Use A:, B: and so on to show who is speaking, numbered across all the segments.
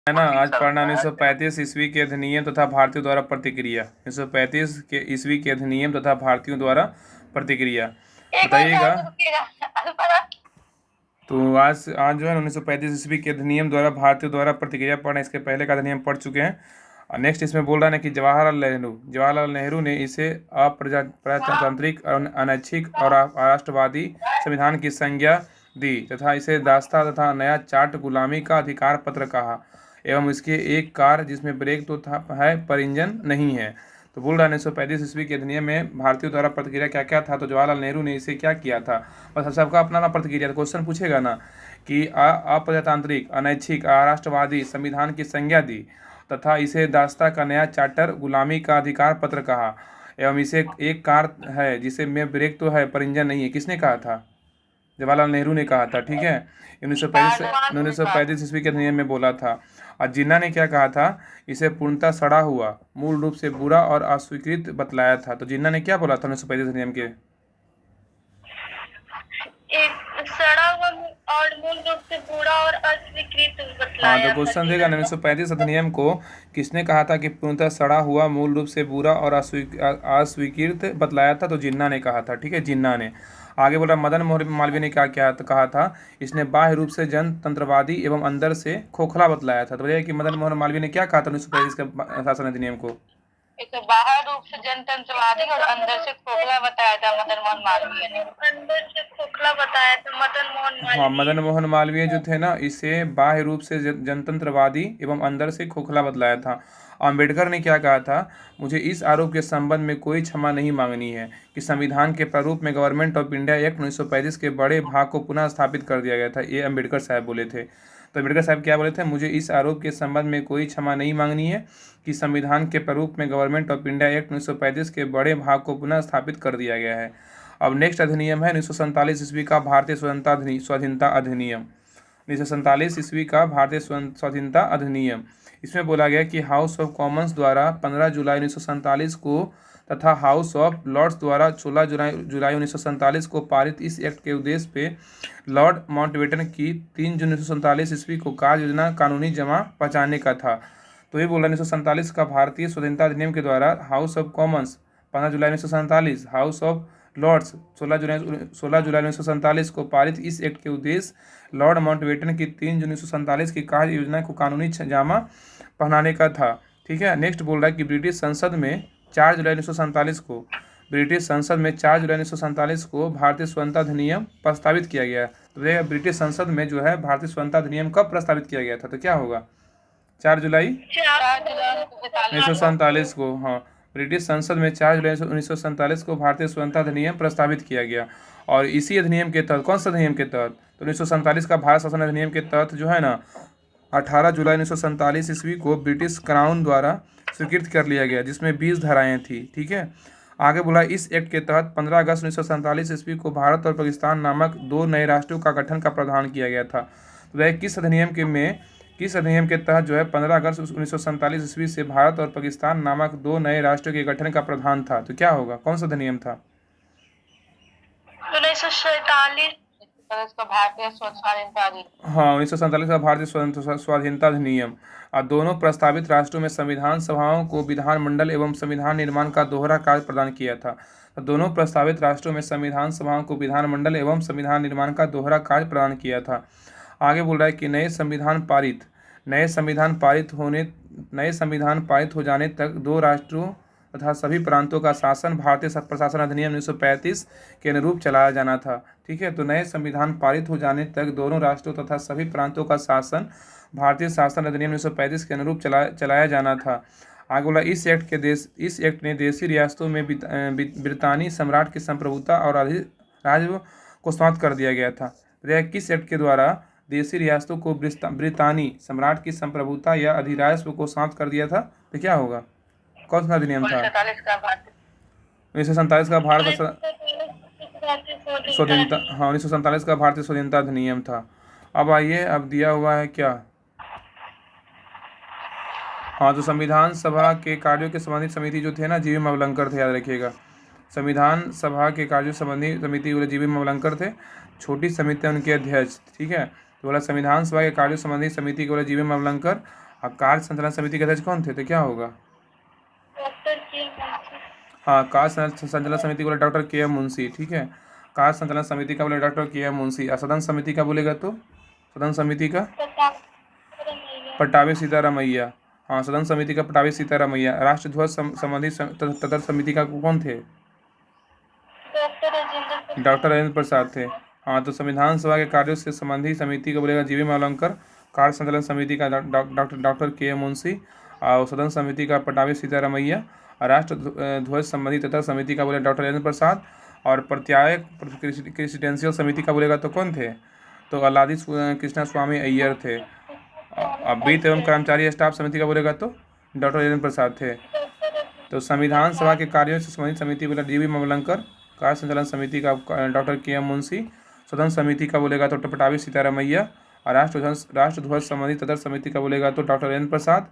A: है ना। आज पढ़ना 1935 ईस्वी के अधिनियम तथा भारतीयों द्वारा प्रतिक्रिया। 1935 के ईस्वी के अधिनियम तथा भारतीयों द्वारा प्रतिक्रिया बताइएगा। तो आज आज जो है 1935 ईस्वी के अधिनियम द्वारा भारतीयों द्वारा प्रतिक्रिया पढ़ना। इसके पहले का अधिनियम पढ़ चुके हैं। और नेक्स्ट इसमें बोल रहा है कि जवाहरलाल नेहरू ने इसे अप्रजातांत्रिक अनैच्छिक और राष्ट्रवादी संविधान की संज्ञा दी तथा इसे दास्ता तथा नया चार्ट गुलामी का अधिकार पत्र कहा एवं इसके एक कार जिसमें ब्रेक तो था है पर इंजन नहीं है। तो बोल रहा है 1935 ईस्वी के अधिनियम में भारतीयों द्वारा प्रतिक्रिया क्या क्या था। तो जवाहरलाल नेहरू ने इसे क्या किया था, बस सबका अपना अपना प्रतिक्रिया। क्वेश्चन पूछेगा ना कि अप्रजातांत्रिक अनैच्छिक राष्ट्रवादी संविधान की संज्ञा दी तथा इसे दास्ता का नया चार्टर गुलामी का अधिकार पत्र कहा एवं इसे एक कार है जिसे में ब्रेक तो है पर इंजन नहीं है। किसने कहा था? जवाहरलाल नेहरू ने कहा था। ठीक है, 1935 ईस्वी के अधिनियम में बोला था। और जिन्ना ने क्या कहा था? इसे पूर्णतः सड़ा हुआ, मूल रूप से बुरा और अस्वीकृत बतलाया था। तो जिन्ना ने क्या बोला था 1935 अधिनियम के?
B: सड़ा हुआ और मूल रूप से बुरा और अस्वीकृत बतलाया।
A: हाँ, तो क्वेश्चन देगा 1935 अधिनियम को किसने कहा था कि पूर्णतः सड़ा हुआ, मूल रूप से बुरा और अस्वीकृत बतलाया था? तो जिन्ना ने कहा था। ठीक है, जिन्ना ने। आगे बोला मदन मोहन मालवीय ने क्या क्या कहा था? इसने बाह्य रूप से जनतंत्रवादी एवं अंदर से खोखला बतलाया था। तो बताइए कि मदन मोहन मालवीय ने क्या कहा था 1935 के शासन अधिनियम को?
B: बाहर रूप से जनतंत्रवादी और अंदर से खोखला बताया था मदन मोहन मालवीय ने। अंदर से खोखला बताया था मदन मोहन मालवीय।
A: हाँ, मदन मोहन मालवीय जो थे ना, इसे बाह्य रूप से जनतंत्रवादी एवं अंदर से खोखला बतलाया था। अंबेडकर ने क्या कहा था? मुझे इस आरोप के संबंध में कोई क्षमा नहीं मांगनी है कि संविधान के प्रारूप में गवर्नमेंट ऑफ इंडिया एक्ट 1935 के बड़े भाग को पुनः स्थापित कर दिया गया था। ये अंबेडकर साहब बोले थे। तो अंबेडकर साहब क्या बोले थे? मुझे इस आरोप के संबंध में कोई क्षमा नहीं मांगनी है कि संविधान के प्रारूप में गवर्नमेंट ऑफ इंडिया एक्ट 1935 के बड़े भाग को पुनः स्थापित कर दिया गया है। अब नेक्स्ट अधिनियम है 1947 ईस्वी का भारतीय स्वाधीनता अधिनियम। 1947 ईस्वी का भारतीय स्वाधीनता अधिनियम। इसमें बोला गया कि हाउस ऑफ कॉमन्स द्वारा 15 जुलाई 1947 को तथा हाउस ऑफ लॉर्ड्स द्वारा 16 जुलाई 1947 को पारित इस एक्ट के उद्देश्य पे लॉर्ड माउंटबेटन की 3 जून 1947 ईस्वी को कार्य योजना कानूनी जमा पहुँचाने का था। तो ये बोला 1947 का भारतीय स्वतंत्रता अधिनियम के द्वारा हाउस ऑफ कॉमन्स 15 जुलाई 1947, हाउस ऑफ लॉर्ड्स 16 जुलाई 1947 को पारित इस एक्ट के उद्देश्य लॉर्ड माउंटबेटन की 3 जून 1947 की कार्य योजना को कानूनी जामा पहनाने का था। ठीक है, नेक्स्ट बोल रहा है कि ब्रिटिश संसद में 4 जुलाई 1947 को भारतीय स्वतंत्रता अधिनियम प्रस्तावित किया गया। तो देखिए ब्रिटिश संसद में जो है भारतीय स्वतंत्रता अधिनियम कब प्रस्तावित किया गया था? तो क्या होगा? 4 जुलाई 1947 को। हाँ, ब्रिटिश संसद में 4 जुलाई 1947 को भारतीय स्वतंत्रता अधिनियम प्रस्तावित किया गया। और इसी अधिनियम के तहत, कौन सा अधिनियम के तहत? तो 1947 का भारत शासन अधिनियम के तहत जो है ना 18 जुलाई 1947 ईस्वी को ब्रिटिश क्राउन द्वारा स्वीकृत कर लिया गया, जिसमें 20 धाराएं थी। ठीक है, आगे बोला इस एक्ट के तहत 15 अगस्त 1947 ईस्वी को भारत और पाकिस्तान नामक 2 नए राष्ट्रों का गठन का प्रावधान किया गया था। तो वह किस अधिनियम के तहत जो है 15 अगस्त 1947 ईस्वी से भारत और पाकिस्तान नामक 2 नए राष्ट्रों के गठन का प्रावधान था? तो क्या होगा? कौन सा अधिनियम था?
B: 1947 का भारतीय स्वाधीनता अधिनियम।
A: हाँ, 1947 का भारतीय स्वाधीनता अधिनियम। और दोनों प्रस्तावित राष्ट्रों में संविधान सभाओं को विधानमंडल एवं संविधान निर्माण का दोहरा कार्य प्रदान किया था। तो दोनों प्रस्तावित राष्ट्रों में संविधान सभाओं को विधानमंडल एवं संविधान निर्माण का दोहरा कार्य प्रदान किया था। आगे बोल रहा है कि नए संविधान पारित हो जाने तक 2 राष्ट्रों तथा सभी प्रांतों का शासन भारतीय प्रशासन अधिनियम 1935 के अनुरूप चलाया जाना था। ठीक है, तो नए संविधान पारित हो जाने तक दोनों राष्ट्रों तथा सभी प्रांतों का शासन भारतीय शासन अधिनियम 1935 के अनुरूप चलाया जाना था। आगे बोला इस एक्ट ने देशी रियासतों में ब्रितानी सम्राट की संप्रभुता और राज्य को समाप्त कर दिया गया था। किस एक्ट के द्वारा देशी रियासतों को ब्रितानी सम्राट की संप्रभुता या अधिराज्य को समाप्त कर दिया था? तो क्या होगा? कौन सा अधिनियम था? 1947 का भारत स्वाधीनता। हाँ, 1947 का भारतीय स्वाधीनता अधिनियम था। अब आइए, अब दिया हुआ है क्या? हाँ, तो संविधान सभा के कार्यों के संबंधित समिति जो थे ना, जीवी मावलंकर थे, याद रखिएगा। संविधान सभा के कार्यों संबंधी समिति बोले जीवी मावलंकर थे। छोटी समिति उनके अध्यक्ष। ठीक है, तो बोला संविधान सभा के कार्यों संबंधी समिति के बोले जीवी मावलंकर। और कार्य संचालन समिति के अध्यक्ष कौन थे? तो क्या होगा?
B: डॉक्टर के मुंशी।
A: हाँ, कार्य संचालन समिति का बोले डॉक्टर के एम मुंशी, ठीक है। कार्य संचालन समिति का बोले डॉक्टर के एम मुंशी। और सदन समिति का बोलेगा तो सदन समिति का पटाभी सीतारामैया। हाँ, सदन समिति का पटाभी सीतारामैया। राष्ट्र ध्वज संबंधी तदर्थ समिति का कौन थे? डॉक्टर राजेंद्र प्रसाद थे। हाँ, तो संविधान सभा के कार्यों से संबंधी समिति का बोलेगा जीवी मावलंकर। कार्य संचालन समिति का डॉक्टर के एम मुंशी। और सदन समिति का पटाभी सीतारामैया। और राष्ट्र ध्वज संबंधी तथा समिति का बोले डॉक्टर राजेंद्र प्रसाद। और प्रत्यायक प्रेसिडेंशियल समिति का बोलेगा तो कौन थे? तो अल्लादी कृष्णा स्वामी अय्यर थे। अब वित्त एवं कर्मचारी स्टाफ समिति का बोलेगा तो डॉक्टर राजेंद्र प्रसाद थे। तो संविधान सभा के कार्यों से संबंधित समिति बोला जीवी मावलंकर। कार्य संचालन समिति का डॉक्टर के एम मुंशी। सदन समिति का बोलेगा तो पटाभी सीतारामैया। और राष्ट्र ध्वज संबंधी तदर्थ समिति का बोलेगा तो डॉक्टर राजेंद्र प्रसाद।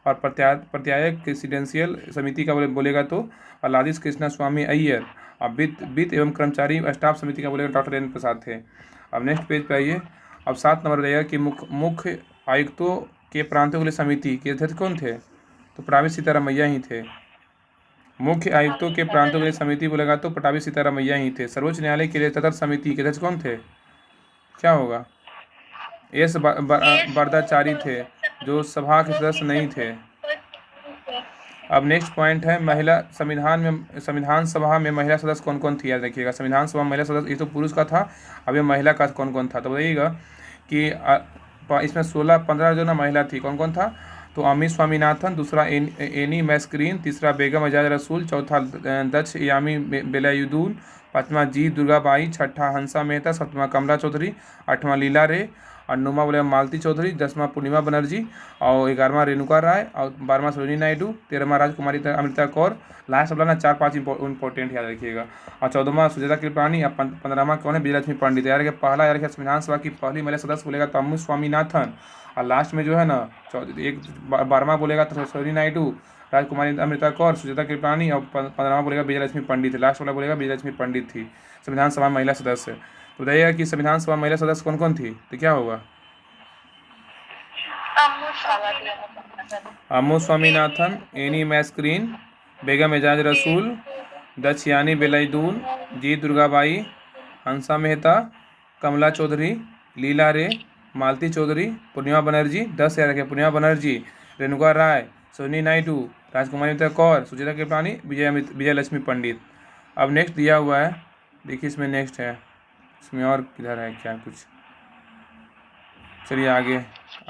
A: और प्रत्यायक प्रेसिडेंशियल समिति का बोलेगा तो अल्लादी कृष्णा स्वामी अय्यर। और वित्त एवं कर्मचारी स्टाफ समिति का बोलेगा डॉक्टर राजेंद्र प्रसाद थे। अब नेक्स्ट पेज पे आइए। अब 7 नंबर रहेगा कि मुख्य आयुक्तों के प्रांतों के लिए समिति के अध्यक्ष कौन थे? तो पटाभी सीतारामैया ही थे। मुख्य आयुक्तों के प्रांतों के लिए समिति बोलेगा तो पटाभी सीतारामैया ही थे। सर्वोच्च न्यायालय के लिए तदर्थ समिति के अध्यक्ष कौन थे? क्या होगा? एस बरदाचारी थे, जो सभा के सदस्य नहीं थे। अब नेक्स्ट पॉइंट है महिला संविधान सभा में महिला सदस्य कौन कौन थी? याद रखिएगा, संविधान सभा में महिला सदस्य, ये तो पुरुष का था, अब ये महिला का कौन कौन था? तो बताइएगा कि इसमें 16-15 जो ना महिला थी। कौन कौन था? तो अमी स्वामीनाथन, दूसरा एनी मैस्क्रीन, तीसरा बेगम एजाज रसूल, चौथा दक्ष यामी बेलायुद्दीन, पाँचवा जी दुर्गाबाई, छठा हंसा मेहता, सातवां कमला चौधरी, आठवां लीला रे, और नौवां बोले मालती चौधरी, 10वां पूर्णिमा बनर्जी, और 11वां रेणुका राय, और 12वां सरोजिनी नायडू, 13वां राजकुमारी अमृता कौर। लास्ट वाला ना 4-5 इंपॉर्टेंट याद रखिएगा। और 14वां सुजाता कृपलानी, और 15वां कौन है? विजयलक्ष्मी पंडित। यार कि पहला यार कि संविधान सभा की पहली महिला सदस्य बोलेगा तो अम्मू स्वामीनाथन। और लास्ट में जो है ना 12वां बोलेगा तो सरोजिनी नायडू, राजकुमारी अमृता कौर, सुजाता कृपलानी, और 15वां बोलेगा विजयलक्ष्मी पंडित। लास्ट वाला बोलेगा विजयलक्ष्मी पंडित थी संविधान सभा महिला सदस्य। तो बताइएगा कि संविधान सभा महिला सदस्य कौन कौन थी? तो क्या होगा? अम्मू स्वामीनाथन, एनी मैस्क्रीन, बेगम एजाज रसूल, दक्ष यानी बेलायुद्दीन, जी दुर्गाबाई, हंसा मेहता, कमला चौधरी, लीला रे, मालती चौधरी, पूर्णिमा बनर्जी, 10 याद रखें, पूर्णिमा बनर्जी, रेणुका राय, सरोजिनी नायडू, राजकुमारी अमृता कौर, सुजाता कृपलानी, विजयलक्ष्मी पंडित। अब नेक्स्ट दिया हुआ है, देखिए इसमें नेक्स्ट है, इसमें और किधर है क्या कुछ? चलिए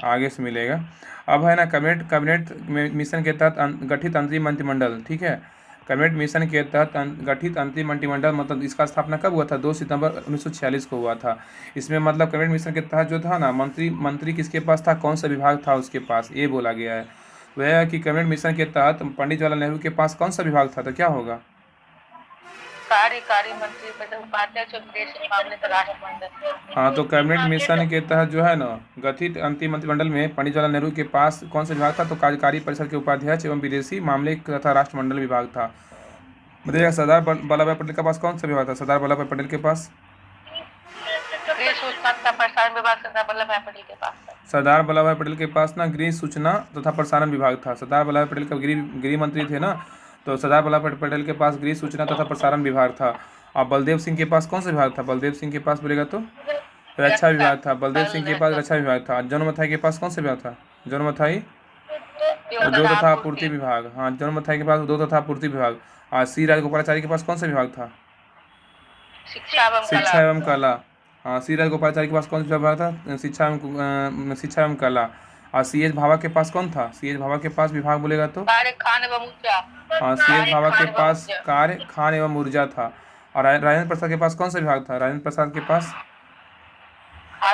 A: आगे से मिलेगा। अब है ना कैबिनेट मिशन के तहत गठित अंतरिम मंत्रिमंडल, ठीक है। कैबिनेट मिशन के तहत गठित अंतरिम मंत्रिमंडल, मतलब इसका स्थापना कब हुआ था? 2 सितंबर 1946 को हुआ था। इसमें मतलब कैबिनेट मिशन के तहत जो था ना मंत्री किसके पास था? कौन सा विभाग था उसके पास? ये बोला गया है। तो यह है कि कैबिनेट मिशन के तहत पंडित जवाहरलाल नेहरू के पास कौन सा विभाग था? तो क्या होगा?
B: कार्यकारी मंत्री, उपाध्यक्ष और विदेश मामले का राष्ट्रमंडल।
A: हाँ, तो कैबिनेट मिशन के तहत जो है ना गठित अंतिम मंत्रिमंडल में पंडित जवाहरलाल नेहरू के पास कौन सा विभाग था? तो कार्यकारी परिषद के उपाध्यक्ष एवं विदेशी मामले तथा राष्ट्रमंडल विभाग था। बताइएगा सरदार वल्लभ भाई पटेल के पास कौन सा विभाग था? सरदार वल्लभ भाई पटेल के पास
B: सूचना तथा प्रसारण विभाग सरदार वल्लभ भाई पटेल के पास था।
A: सरदार वल्लभ भाई पटेल के पास ना गृह सूचना तथा प्रसारण विभाग था। सरदार वल्लभ भाई पटेल का गृह मंत्री थे ना, तो सरदार वल्लभ भाई पटेल के पास गृह सूचना तथा प्रसारण विभाग था। और बलदेव सिंह के पास कौन सा विभाग था? बलदेव सिंह के पास बोलेगा तो रक्षा विभाग था। बलदेव सिंह के पास रक्षा विभाग था। जन मथाई के पास कौन सा विभाग था? जन मथाई उद्योग तथा आपूर्ति विभाग। हाँ, जन मथाई के पास उद्योग तथा आपूर्ति विभाग। और सी राजगोपालाचारी के पास कौन सा विभाग था? शिक्षा एवं कला। हाँ, सी राजगोपालाचारी के पास कौन सा विभाग था? शिक्षा एवं कला। और सी एच भाभा के पास कौन था? सी एच भाभा के पास विभाग बोलेगा तो
B: खान एवं ऊर्जा।
A: हाँ, सी एच भाभा के पास कार्य, खान एवं ऊर्जा था। और राजेंद्र प्रसाद के पास कौन सा विभाग था? राजेंद्र प्रसाद के पास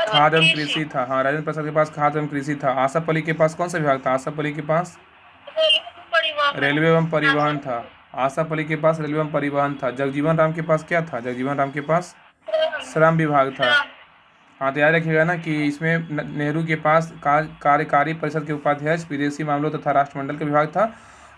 A: खाद्य एवं कृषि था। हाँ, राजेंद्र प्रसाद के पास खाद्य एवं कृषि था। आसफ अली के पास कौन सा विभाग था? आसफ अली के पास रेलवे एवं परिवहन था। आसफ अली के पास रेलवे एवं परिवहन था। जगजीवन राम के पास क्या था? जगजीवन राम के पास श्रम विभाग था। हाँ, तो याद रखिएगा ना कि इसमें नेहरू के पास कार्यकारी परिषद के उपाध्यक्ष, विदेशी मामलों तथा राष्ट्रमंडल का विभाग था।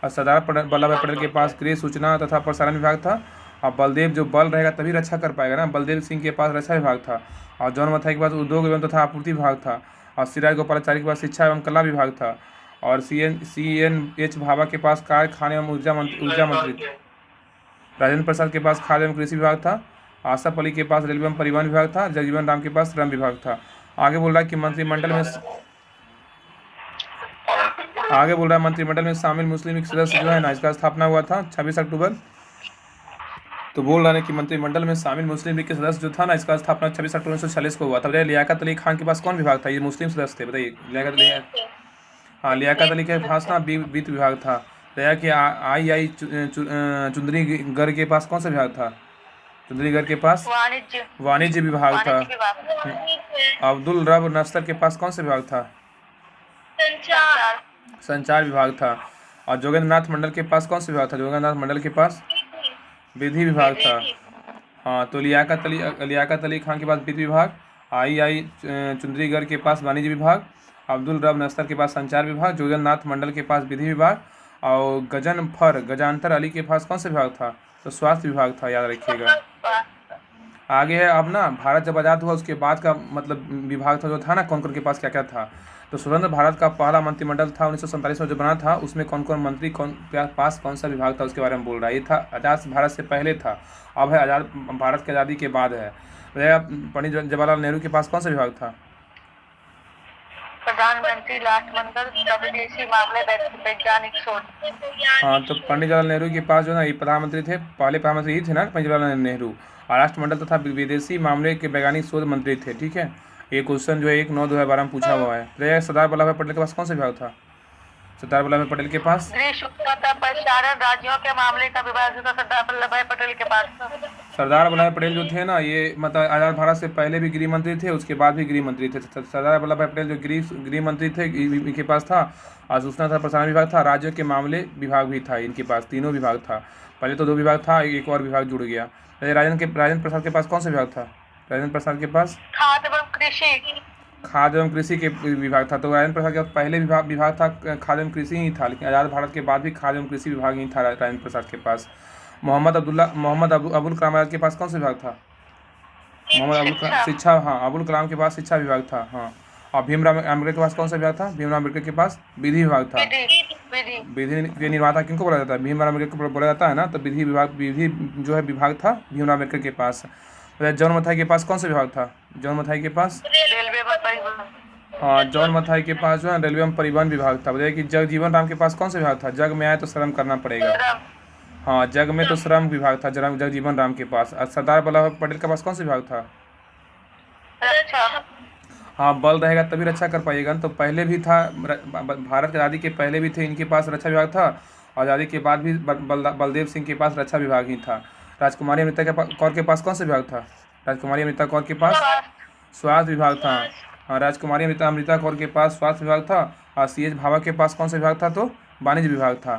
A: और सरदार वल्लभ भाई पटेल के पास गृह सूचना तथा प्रसारण विभाग था। और बलदेव जो बल रहेगा तभी रक्षा कर पाएगा ना, बलदेव सिंह के पास रक्षा विभाग था। और जॉन मथाई के पास उद्योग एवं तथा आपूर्ति विभाग था। और सी राजगोपालाचारी के पास शिक्षा एवं कला विभाग था। और CNH भाभा के पास कार्य, खाने एवं ऊर्जा मंत्री थे। राजेंद्र प्रसाद के पास खाद्य एवं कृषि विभाग था। आसफ अली के पास रेलवे एवं परिवहन विभाग था। जगजीवन राम के पास श्रम विभाग था। आगे बोल रहा है कि मंत्रिमंडल में शामिल मुस्लिम लीग सदस्य जो है ना, इसका स्थापना हुआ था 26 अक्टूबर। तो बोल रहा है कि मंत्रिमंडल में शामिल मुस्लिम लीग के सदस्य जो था ना, इसका स्थापना 26 अक्टूबर 1946 को हुआ था। बताइए लियाकत अली खान के पास कौन विभाग था? ये मुस्लिम सदस्य थे, बताइए। लियाकत अली के पास ना वित्त विभाग था। दया कि चुंदरीगढ़ के पास कौन सा विभाग था? चुंदरीगढ़ के पास वाणिज्य विभाग था। अब्दुल रब नस्तर के पास कौन सा विभाग था? संचार विभाग था। और जोगेंद्र नाथ मंडल के पास कौन सा विभाग था? जोगेंद्र नाथ मंडल के पास विधि विभाग था। हाँ, तो लियाकत अली खान के पास वित्त विभाग, चुंदरीगढ़ के पास वाणिज्य विभाग, अब्दुल रब नस्तर के पास संचार विभाग, जोगेंद्र नाथ मंडल के पास विधि विभाग, और गजानतर अली के पास कौन सा विभाग था? तो स्वास्थ्य विभाग था, याद रखिएगा। आगे है अब ना, भारत जब आज़ाद हुआ उसके बाद का मतलब विभाग था जो था ना, कौन कौन के पास क्या क्या था। तो स्वतंत्र भारत का पहला मंत्रिमंडल था 1947 में जो बना था, उसमें कौन कौन मंत्री पास कौन सा विभाग था उसके बारे में बोल रहा है। ये था आज़ाद भारत से पहले था, अब है आज़ाद भारत की आज़ादी के बाद है। पंडित जवाहरलाल नेहरू के पास कौन सा विभाग था?
B: प्रधानमंत्री राष्ट्र मंडल विदेशी मामले वैज्ञानिक शोध।
A: हाँ, तो पंडित जवाहरलाल नेहरू के पास जो ना, ये प्रधानमंत्री थे, पहले प्रधानमंत्री ही थे ना पंडित जवाहरलाल नेहरू। और राष्ट्रमंडल तथा विदेशी मामले के वैज्ञानिक शोध मंत्री थे। ठीक है, ये क्वेश्चन जो है 1/9/2012 में पूछा हुआ है। तो सरदार वल्लभ भाई पटेल के पास कौन सा विभाग था? सरदार वल्लभ भाई पटेल के पास
B: प्रसारण राज्यों के मामले का विभाग था सरदार वल्लभ भाई पटेल के पास।
A: सरदार वल्लभ भाई पटेल जो थे ना, ये मतलब आज़ाद भारत से पहले भी गृह मंत्री थे, उसके बाद भी गृह मंत्री थे। सरदार वल्लभ भाई पटेल जो गृह मंत्री थे, इनके पास था। और सूचना तथा प्रसारण विभाग था, राज्यों के मामले विभाग भी था इनके पास, तीनों विभाग था। पहले तो 2 विभाग था, एक और विभाग जुड़ गया। राजेंद्र प्रसाद के पास कौन सा विभाग था? राजेंद्र प्रसाद के पास खाद्य एवं कृषि के विभाग था। तो राजेंद्र प्रसाद के पास पहले विभाग था खाद्य एवं कृषि ही था, लेकिन आज़ाद भारत के बाद भी खाद्य एवं कृषि विभाग ही था राजेंद्र प्रसाद के पास। मोहम्मद अबुल कलाम आज़ाद के पास कौन सा विभाग था? शिक्षा। हाँ, अबुल कलाम के पास शिक्षा विभाग था। हाँ, और भीमराव अम्बेडकर के पास कौन सा विभाग था? भीमराव अम्बेडकर के पास विधि विभाग था। विधि के निर्माता किनको बोला जाता है? भीमराव अम्बेडकर को बोला जाता है ना। तो विधि जो है विभाग था भीमराव अम्बेडकर के पास। जॉन मथाई के पास कौन सा विभाग था? जॉन मथाई के पास
B: रेलवे व परिवहन।
A: हाँ, जॉन मथाई के पास जो है रेलवे एवं परिवहन विभाग था। बताइए कि जगजीवन राम के पास कौन सा विभाग था? जग में आए तो श्रम करना पड़ेगा। हाँ, जग में तो श्रम विभाग था जगजीवन राम के पास। और सरदार वल्लभ भाई पटेल के पास कौन सा विभाग था? हाँ, बल रहेगा तभी रक्षा कर पाइएगा। तो पहले भी था, भारत की आज़ादी के पहले भी थे इनके पास रक्षा विभाग था। आज़ादी के बाद भी बलदेव सिंह के पास रक्षा विभाग ही था। राजकुमारी अमृता कौर के पास कौन सा विभाग था? राजकुमारी अमृता कौर के पास स्वास्थ्य विभाग था। हाँ, राजकुमारी अमृता कौर के पास स्वास्थ्य विभाग था। और CH भाभा के पास कौन सा विभाग था? तो वाणिज्य विभाग था।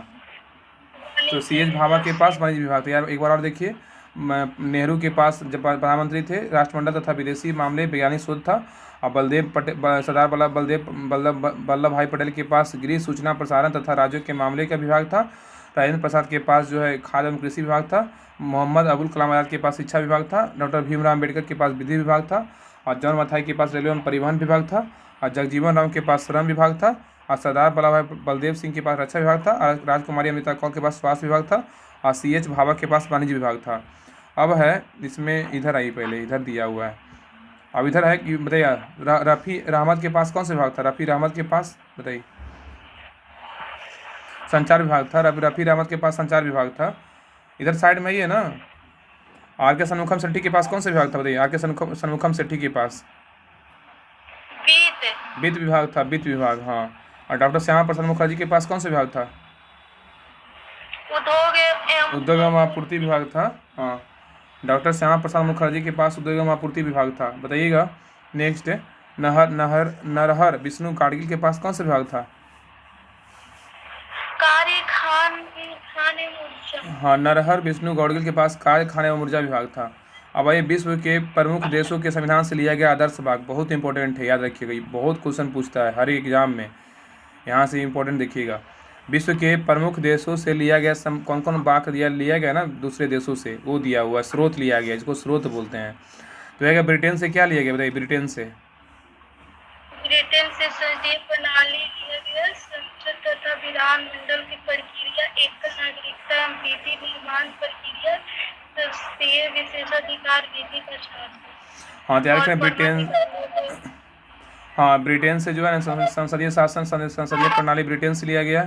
A: तो CH भाभा के पास वाणिज्य विभाग था। यार एक बार और देखिए, नेहरू के पास जब प्रधानमंत्री थे, राष्ट्रमंडल तथा विदेशी मामले वैज्ञानिक शोध था। और सरदार वल्लभ भाई पटेल के पास गृह, सूचना, प्रसारण तथा राज्यों के मामले का विभाग था। राजेंद्र प्रसाद के पास जो है खाद्य एवं कृषि विभाग था। मोहम्मद अबुल कलाम आज़ाद के पास शिक्षा विभाग था। डॉक्टर भीमराव अम्बेडकर के पास विधि विभाग था। और जॉन मथाई के पास रेलवे एवं परिवहन विभाग था। और जगजीवन राम के पास श्रम विभाग था। और सरदार वल्लभ भाई बलदेव सिंह के पास रक्षा विभाग था। और राजकुमारी अमृता कौर के पास स्वास्थ्य विभाग था। और CH भाभा के पास वाणिज्य विभाग था। अब है इसमें, इधर आइए, पहले इधर दिया हुआ है। अब इधर है कि बताइए रफ़ी रहमत के पास कौन सा विभाग था? रफ़ी रहमत के पास बताइए संचार विभाग था। रफ़ी रहमत के पास संचार विभाग था। इधर साइड में ही है ना। RK षणमुखम सेठी के पास कौन सा विभाग था? बताइए। RK षणमुखम सेठी के पास वित्त विभाग था। वित्त विभाग, हाँ। और डॉक्टर श्यामा प्रसाद मुखर्जी के पास कौन सा विभाग था? उद्योग एवं आपूर्ति विभाग था। हाँ, डॉक्टर श्यामा प्रसाद मुखर्जी के पास उद्योग एवं आपूर्ति विभाग था। बताइएगा। नेक्स्ट है नरहर विष्णु गाडगिल के पास कौन सा विभाग था? हाँ, नरहर विष्णु गाडगिल के पास कार्य, खाने एवं ऊर्जा विभाग था। अब ये विश्व के प्रमुख देशों के संविधान से लिया गया आदर्श वाक्य, बहुत इंपॉर्टेंट है, याद रखिएगा। बहुत क्वेश्चन पूछता है हर एग्जाम में, यहाँ से इंपॉर्टेंट देखिएगा। विश्व के प्रमुख देशों से लिया गया कौन कौन वाक्य लिया गया ना दूसरे देशों से, वो दिया हुआ स्रोत लिया गया, जिसको स्रोत बोलते हैं। तो ब्रिटेन से क्या लिया गया? बताइए। ब्रिटेन से
B: संसदीय प्रणाली लिया गया, संसद विशेषाधिकार विधि का शासन।
A: हाँ तो याद
B: और
A: रखें ब्रिटेन,
B: परमाधिकार
A: हाँ ब्रिटेन से जो है ना संसदीय शासन, संसदीय प्रणाली ब्रिटेन से लिया गया।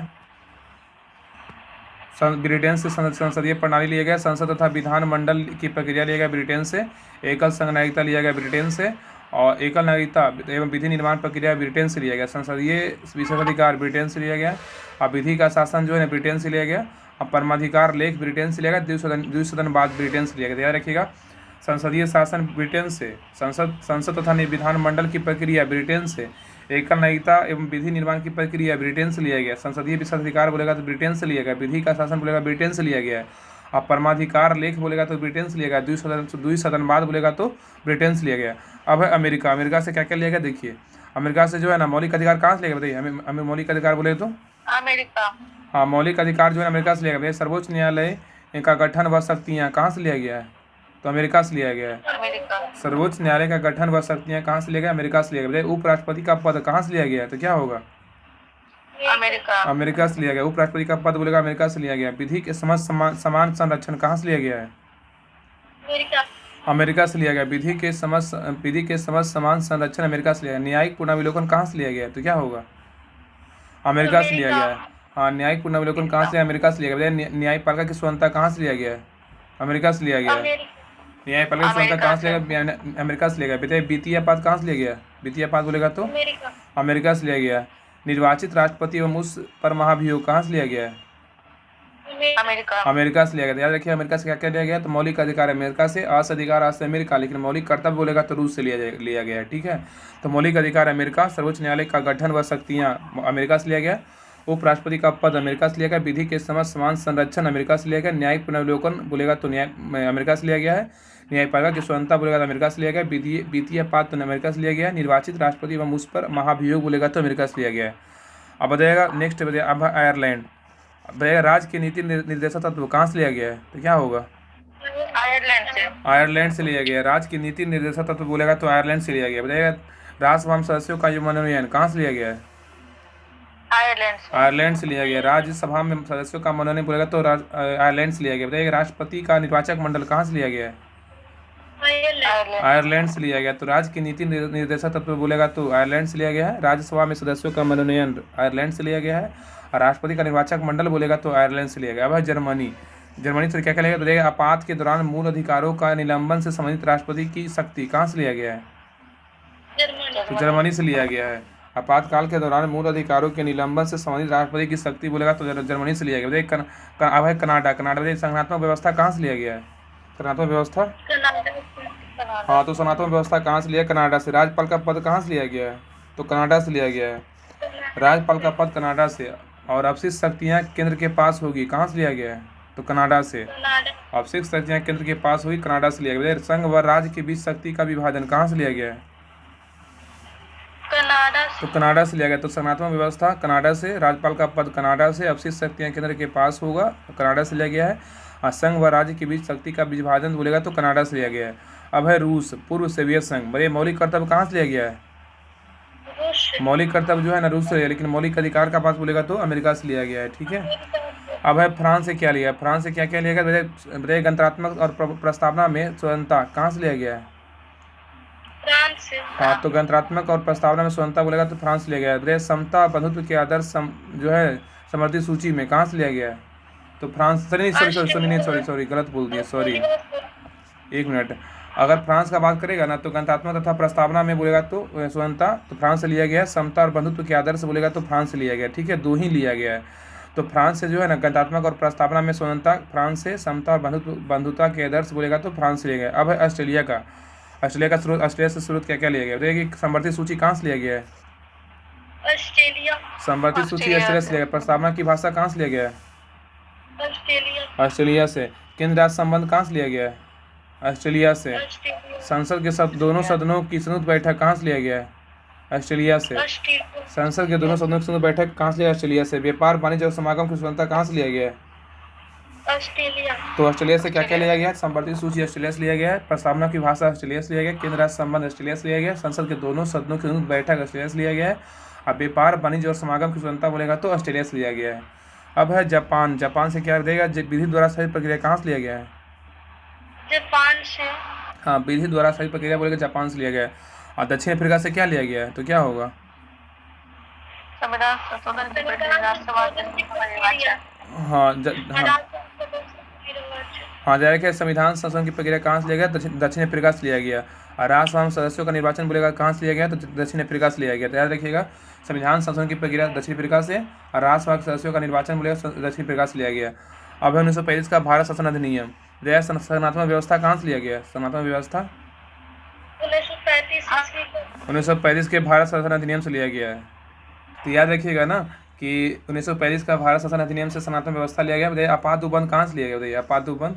A: ब्रिटेन से संसदीय प्रणाली लिया गया। संसद तथा विधानमंडल की प्रक्रिया लिया गया ब्रिटेन से। एकल संघ नागरिकता लिया गया ब्रिटेन से। और एकल नागरिकता एवं विधि निर्माण प्रक्रिया ब्रिटेन से लिया गया। संसदीय विशेषाधिकार ब्रिटेन से लिया गया। और विधि का शासन जो है ना ब्रिटेन से लिया गया। और परमाधिकार लेख ब्रिटेन से लिया गया। द्विसदनवाद ब्रिटेन से लिया गया। याद रखिएगा, संसदीय शासन ब्रिटेन से, संसद तथा विधानमंडल की प्रक्रिया ब्रिटेन से, एकल नागरिकता एवं विधि निर्माण की प्रक्रिया ब्रिटेन से लिया गया। संसदीय विशेषाधिकार बोलेगा तो ब्रिटेन से लिया गया। विधि का शासन बोलेगा ब्रिटेन से लिया गया है। और परमाधिकार लेख बोलेगा तो ब्रिटेन से लिया गया। द्विसदनवाद बोलेगा तो ब्रिटेन से लिया गया। अब है अमेरिका। अमेरिका से क्या क्या लिया गया देखिए। अमेरिका से जो है ना मौलिक अधिकार कहाँ से लिया गया बताइए। हमें मौलिक अधिकार बोले तो
B: अमेरिका।
A: हाँ, मौलिक अधिकार जो है अमेरिका से लिया गया। सर्वोच्च न्यायालय का गठन व शक्तियाँ कहाँ से लिया गया है, तो अमेरिका से लिया गया है।
B: अमेरिका।
A: सर्वोच्च न्यायालय का गठन व शक्तियाँ कहाँ से लिया गया, अमेरिका से लिया गया। उपराष्ट्रपति का पद कहाँ से लिया गया है, तो क्या होगा,
B: अमेरिका।
A: अमेरिका से लिया गया। उपराष्ट्रपति का पद बोलेगा अमेरिका से लिया गया। विधि के समान संरक्षण कहाँ से लिया गया है,
B: अमेरिका।
A: अमेरिका से लिया गया। विधि के समझ समान संरक्षण अमेरिका से लिया गया। न्यायिक पुनर्विलोकन कहाँ से लिया गया है, तो क्या होगा, अमेरिका से लिया गया है। हाँ, न्यायिक पुनर्विलोकन कहाँ से लिया, अमेरिका से लिया गया। न्यायपालिका की स्वतंत्रता कहाँ से लिया गया है, अमेरिका से लिया गया है। न्यायपालिका की स्वतंत्रता कहाँ से लिया गया, अमेरिका से लिया गया। बताइए वित्तीय अपराध कहाँ से लिया गया, वित्तीय अपराध बोलेगा तो अमेरिका से लिया गया। निर्वाचित राष्ट्रपति एवं उस पर महाभियोग कहाँ से लिया गया है, अमेरिका से लिया गया। याद रखिए अमेरिका से क्या क्या लिया गया, तो मौलिक अधिकार अमेरिका से, आस अधिकार आज से अमेरिका, लेकिन मौलिक कर्तव्य बोलेगा तो रूस से लिया गया है। ठीक है, तो मौलिक अधिकार अमेरिका, सर्वोच्च न्यायालय का गठन व शक्तियाँ अमेरिका से लिया गया। उपराष्ट्रपति का पद अमेरिका से लिया गया। विधि के समझ समान संरक्षण अमेरिका से लिया गया। न्यायिक पुनर्विलोकन बोलेगा तो अमेरिका से लिया गया है। न्यायपालिका की स्वतंत्रता बोलेगा तो अमेरिका से लिया गया। वित्तीय अपराध तो अमेरिका से लिया गया। निर्वाचित राष्ट्रपति एवं उस पर महाभियोग बोलेगा तो अमेरिका से लिया गया है। अब बताइएगा नेक्स्ट बताइए, अब आयरलैंड। बताइएगा राज्य की नीति निर्देशक तत्व कहाँ से लिया गया है, तो क्या होगा, आयरलैंड से लिया गया। राज्य की नीति निर्देशक तत्व बोलेगा तो आयरलैंड से लिया गया। बताइएगा राज्यसभा में सदस्यों का मनोनयन कहाँ से लिया गया है, आयरलैंड से लिया गया। राज्यसभा में सदस्यों का मनोनयन बोलेगा तो आयरलैंड से लिया गया। बताइए राष्ट्रपति का निर्वाचक मंडल कहाँ से लिया गया है, आयरलैंड से लिया गया। तो राज्य की नीति निर्देशक तत्व बोलेगा तो आयरलैंड से लिया गया है। राज्यसभा में सदस्यों का मनोनयन आयरलैंड से लिया गया है। और राष्ट्रपति का निर्वाचक मंडल बोलेगा तो आयरलैंड से लिया गया। अब है जर्मनी। जर्मनी से क्या क्या लिया गया, आपात के दौरान मूल अधिकारों का निलंबन से संबंधित राष्ट्रपति की शक्ति कहाँ से लिया गया है, तो जर्मनी से लिया गया है। आपातकाल के दौरान मूल अधिकारों के निलंबन से संबंधित राष्ट्रपति की शक्ति बोलेगा तो जर्मनी से लिया गया। देखिए अब है कनाडा। कनाडा संघात्मक व्यवस्था कहाँ से लिया गया है, संघात्मक व्यवस्था, हाँ तो संघात्मक व्यवस्था कहाँ से लिया, कनाडा से। राज्यपाल का पद कहाँ से लिया गया है, तो कनाडा से लिया गया है। राज्यपाल का पद कनाडा से। और अवशिष्ट शक्तियाँ केंद्र के पास होगी कहाँ से लिया गया है, तो कनाडा से। अवशिष्ट शक्तियाँ केंद्र के पास होगी, कनाडा से लिया गया। संघ व राज्य के बीच शक्ति का विभाजन कहाँ से लिया गया है, तो कनाडा से लिया गया। तो संघात्मक व्यवस्था कनाडा से, राज्यपाल का पद कनाडा से, अवशिष्ट शक्तियाँ केंद्र के पास होगा, कनाडा से लिया गया है। और संघ व राज्य के बीच शक्ति का विभाजन बोलेगा तो कनाडा से लिया गया है। अब है रूस, पूर्व सोवियत संघ। बड़े मौलिक कर्तव्य कहाँ से लिया गया है, मौलिक कर्तव्य जो है ना रूस से लिया, लेकिन मौलिक अधिकार का पास बोलेगा तो अमेरिका से लिया गया है। ठीक है, अब है फ्रांस से क्या लिया, फ्रांस से क्या क्या लिया गया, बताइए गणतंत्रात्मक और प्रस्तावना में स्वतंत्रता कहाँ से लिया गया है, हाँ तो गणतंत्रात्मक और प्रस्तावना में स्वतंत्रता बोलेगा तो फ्रांस लिया गया है। बताइए समता बंधुत्व के आदर्श जो है समर्थित सूची में कहाँ से लिया गया है, तो फ्रांस, सॉरी गलत बोल दिया, सॉरी एक मिनट। अगर फ्रांस का बात करेगा ना तो गणतंत्रात्मक तथा प्रस्तावना में बोलेगा तो स्वतंत्रता तो फ्रांस से लिया गया है। समता और बंधुत्व के आदर्श बोलेगा तो फ्रांस से लिया गया। ठीक है, दो ही लिया गया है। तो फ्रांस से जो है ना गणतंत्रात्मक और प्रस्तावना में स्वतंत्रता फ्रांस से, समता और बंधुता के आदर्श बोलेगा तो फ्रांस से लिया गया। अब है ऑस्ट्रेलिया का। ऑस्ट्रेलिया से स्रोत क्या क्या लिया गया, देखिए समर्थित सूची कहाँ से लिया गया है, समर्थित सूची ऑस्ट्रेलिया से लिया गया। प्रस्तावना की भाषा कहाँ से लिया गया है, ऑस्ट्रेलिया से। केंद्र राज्य संबंध कहाँ से लिया गया है, ऑस्ट्रेलिया से। संसद के दोनों सदनों की संयुक्त बैठक कहाँ से लिया गया है, ऑस्ट्रेलिया से। संसद के दोनों सदनों की संयुक्त बैठक कहाँ से लिया, ऑस्ट्रेलिया से। व्यापार वाणिज्य और समागम की स्वतंत्रता कहाँ से लिया गया है, तो ऑस्ट्रेलिया से क्या क्या लिया गया है, संवर्धित सूची ऑस्ट्रेलिया से लिया गया है। प्रस्तावना की भाषा ऑस्ट्रेलिया से लिया गया। केंद्र राज्य संबंध ऑस्ट्रेलिया से लिया गया। संसद के दोनों सदनों की संयुक्त बैठक ऑस्ट्रेलिया से लिया गया है। अब व्यापार वाणिज्य और समागम की स्वतंत्रता बोलेगा तो ऑस्ट्रेलिया से लिया गया है। अब है जापान। जापान से क्या देगा, विधि द्वारा सही प्रक्रिया कहाँ से लिया गया है,
B: जापान से।
A: हाँ, विधि द्वारा सही प्रक्रिया बोलेगा जापान से लिया गया है। और दक्षिण अफ्रीका से क्या लिया गया है, तो क्या होगा?
B: संविधान संशोधन की प्रक्रिया राष्ट्रवाद
A: हाँ हाँ हाँ, डायरेक्ट है। संविधान संशोधन की प्रक्रिया कहाँ से लिया गया? दक्षिण अफ्रीका से लिया गया। और राष्ट्रसभा सदस्यों का निर्वाचन बोलेगा कहाँ से लिया गया? तो दक्षिण अफ्रीका से लिया गया। तो याद रखिएगा, संविधान संशोधन की प्रक्रिया दक्षिण अफ्रीका से, और राज्यसभा के सदस्यों का निर्वाचन बोलेगा दक्षिण अफ्रीका से लिया गया। अब है 1935 का भारत शासन अधिनियम। संगठनात्मक व्यवस्था कहाँ से लिया गया? संगठनात्मक व्यवस्था 1935 के भारत शासन अधिनियम से लिया गया है। तो याद रखिएगा ना कि 1935 का भारत शासन अधिनियम से सनातन व्यवस्था लिया गया। बताइए आपात उपबंध कहाँ से लिया गया? बताइए आपात उपबंध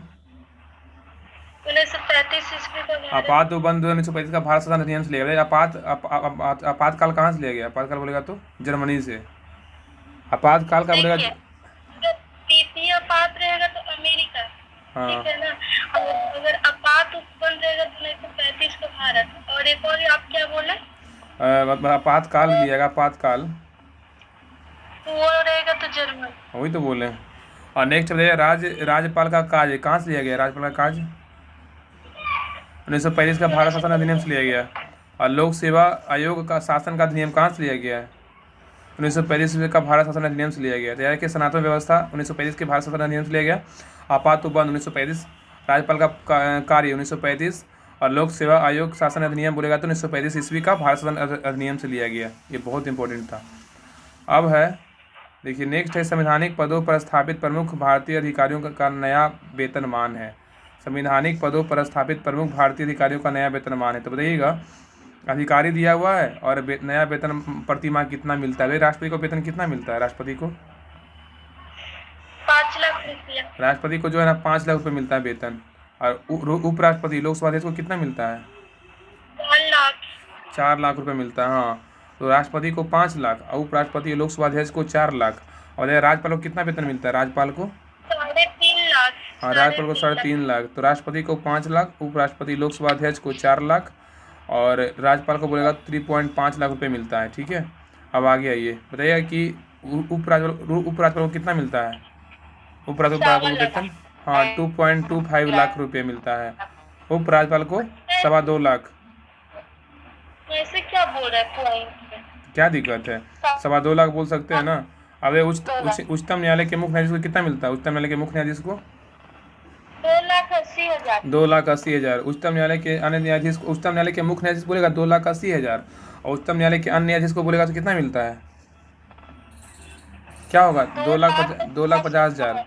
A: 1935 का भारत शासन अधिनियम से लिया गया। आपातकाल कहाँ से लिया गया? आपातकाल बोलेगा तो जर्मनी से। आपातकाल का बोलेगा
B: तृतीय आपात रहेगा तो अमेरिका।
A: हाँ,
B: ठीक है ना। अगर आपात उपबंध रहेगा तो 1935 का भारत। और एक और आप क्या बोले?
A: आपातकाल लिएगा, आपातकाल
B: वो रहेगा तो जर्मन।
A: वही तो बोले। और नेक्स्ट बताइए, राज्यपाल का कार्य कहाँ से लिया गया? राज्यपाल का कार्य 1935 का भारत शासन अधिनियम से लिया गया। और लोक सेवा आयोग का शासन का अधिनियम कहाँ से लिया गया है? 1935 का भारत शासन अधिनियम से लिया गया। तैयार कि सनातन व्यवस्था 1935 के भारत शासन अधिनियम से लिया गया। आपात उपबंध 1935, राज्यपाल का कार्य 1935, और लोक सेवा आयोग शासन अधिनियम बोलेगा तो 1935 ईस्वी का भारत शासन अधिनियम से लिया गया। ये बहुत इंपॉर्टेंट था। अब है देखिए, नेक्स्ट है संवैधानिक पदों पर स्थापित प्रमुख भारतीय अधिकारियों का नया वेतनमान है। संवैधानिक पदों पर स्थापित प्रमुख भारतीय अधिकारियों का नया वेतनमान है। तो बताइएगा, अधिकारी दिया हुआ है और नया वेतन प्रति माह कितना मिलता है? राष्ट्रपति को वेतन कितना मिलता है? राष्ट्रपति को
B: 5 लाख रुपया।
A: राष्ट्रपति को जो है ना 5 लाख रुपये मिलता है वेतन। और उपराष्ट्रपति लोकसभा अध्यक्ष को कितना मिलता है? 4 लाख रुपये मिलता है। हाँ, तो राष्ट्रपति को 5 लाख और उपराष्ट्रपति लोकसभा अध्यक्ष को 4 लाख। और राज्यपाल को कितना वेतन मिलता है? राज्यपाल को
B: 3.5 लाख।
A: हाँ, राज्यपाल को 3.5 लाख। तो राष्ट्रपति को 5 लाख, उपराष्ट्रपति लोकसभा अध्यक्ष को 4 लाख, और राज्यपाल को बोलेगा 3.5 लाख रुपये मिलता है। ठीक है, अब आगे आइए, बताइए कि उपराज्यपाल को कितना मिलता है? उपराज्यपाल को वेतन हाँ 2.25 लाख रुपये मिलता है। उपराज्यपाल को 2.25 लाख।
B: ऐसे क्या बोल रहा है?
A: क्या दिक्कत है? 2.25 लाख बोल सकते हैं ना। अब उच्चतम न्यायालय के मुख्य न्यायाधीश को कितना मिलता है? उच्चतम न्यायालय के मुख्य न्यायाधीश को
B: 2,80,000।
A: 2,80,000। उच्चतम न्यायालय के अन्य न्यायाधीश को, उच्चतम न्यायालय के मुख्य न्यायाधीश बोलेगा 2,80,000, और उच्चतम न्यायालय के अन्य न्यायाधीश को बोलेगा तो कितना मिलता है? क्या होगा? 2,50,000।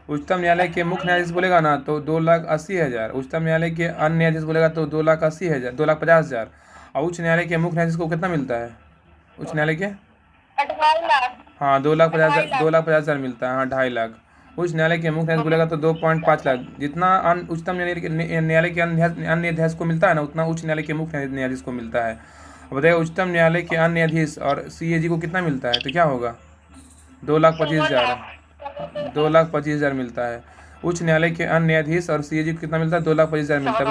A: उच्चतम न्यायालय के मुख्य न्यायाधीश बोलेगा ना तो 2,80,000। उच्चतम न्यायालय के अन्य न्यायाधीश बोलेगा तो 2,80,000, 2,50,000। और उच्च न्यायालय के मुख्य न्यायाधीश को कितना मिलता है? उच्च न्यायालय के
B: 2.5 लाख।
A: हाँ 2,50,000 मिलता है। हाँ 2.5 लाख। उच्च न्यायालय के मुख्य न्यायाधीश बोलेगा तो 2.5 लाख। जितना उच्चतम न्यायालय के अन्य न्यायाधीश को मिलता है ना, उतना उच्च न्यायालय के मुख्य न्यायाधीश को मिलता है। बताइए, उच्चतम न्यायालय के अन्य न्यायाधीश और CAG को कितना मिलता है? तो क्या होगा? 2,25,000। 2,25,000 मिलता है। उच्च न्यायालय के अन्य न्यायाधीश और CAG को कितना मिलता है? 2,25,000 मिलता है।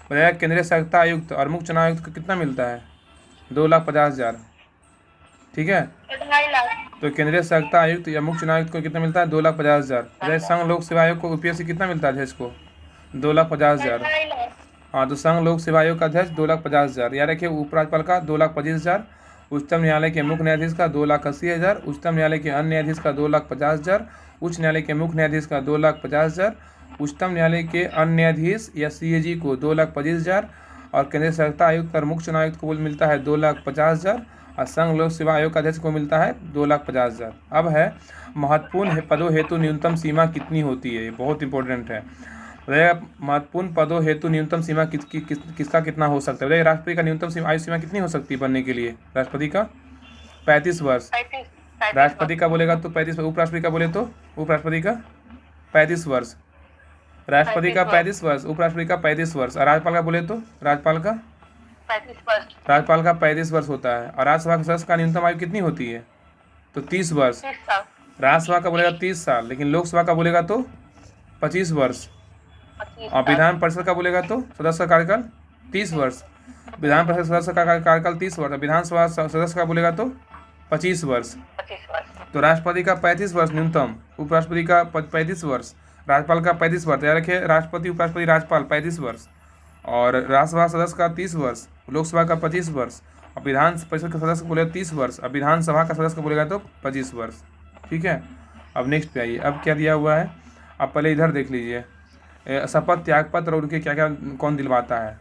A: बताइए, केंद्रीय सहायता आयुक्त और मुख्य चुनाव आयुक्त को कितना मिलता है? 2,50,000। ठीक है,
B: 2.5 लाख।
A: तो केंद्रीय सहायता आयुक्त या मुख्य चुनाव आयुक्त को कितना मिलता है? 2,50,000। बताइए, संघ लोक सेवा आयोग को UPSC कितना मिलता है अध्यक्ष को? 2,50,000।
B: 2.5 लाख।
A: हाँ, तो संघ लोक सेवा आयोग का अध्यक्ष 2,50,000। याद रखिए, उपराज्यपाल का 2,25,000, उच्चतम न्यायालय के मुख्य न्यायाधीश का 2,80,000, उच्चतम न्यायालय के अन्य न्यायाधीश का 2,50,000, उच्च न्यायालय के मुख्य न्यायाधीश का 2,50,000, उच्चतम न्यायालय के अन्य न्यायाधीश या CAG को 2,25,000, और केंद्रीय सहायता आयुक्त और मुख्य चुनाव आयुक्त को मिलता है 2,50,000, और संघ लोक सेवा आयोग का अध्यक्ष को मिलता है 2,50,000। अब है महत्वपूर्ण पदों हेतु न्यूनतम सीमा कितनी होती है? ये बहुत इंपॉर्टेंट है। महत्वपूर्ण पदों हेतु न्यूनतम सीमा किसका कितना हो सकता है? राष्ट्रपति का न्यूनतम आयु सीमा कितनी हो सकती है बनने के लिए? राष्ट्रपति का 35 वर्ष। राष्ट्रपति का बोलेगा तो 35 वर्ष। उपराष्ट्रपति का बोले तो उपराष्ट्रपति का 35 वर्ष। राष्ट्रपति का 35 वर्ष, उपराष्ट्रपति का 35 वर्ष, और राज्यपाल का बोले तो राज्यपाल का 35 वर्ष होता है। और राज्यसभा के सदस्य का न्यूनतम आयु कितनी होती है? तो 30 वर्ष। राज्यसभा का बोलेगा 30 साल, लेकिन लोकसभा का बोलेगा तो 25 वर्ष। और विधान परिषद का बोलेगा तो सदस्य का कार्यकाल 30 वर्ष। विधान परिषद सदस्य का कार्यकाल 30 वर्ष। विधानसभा सदस्य का बोलेगा तो 25 वर्ष। तो राष्ट्रपति का 35 वर्ष न्यूनतम, उपराष्ट्रपति का 35 वर्ष, राज्यपाल का 35 वर्ष, याद रखिए, राष्ट्रपति उपराष्ट्रपति राज्यपाल 35 वर्ष, और राज्यसभा सदस्य का 30 वर्ष, लोकसभा का 25 वर्ष, और विधान परिषद का सदस्य को बोलेगा 30 वर्ष, और विधानसभा का सदस्य को बोलेगा तो 25 वर्ष। ठीक है, अब नेक्स्ट पे आइए, अब क्या दिया हुआ है, आप पहले इधर देख लीजिए, शपथ त्यागपत्र और उनके क्या क्या कौन दिलवाता है।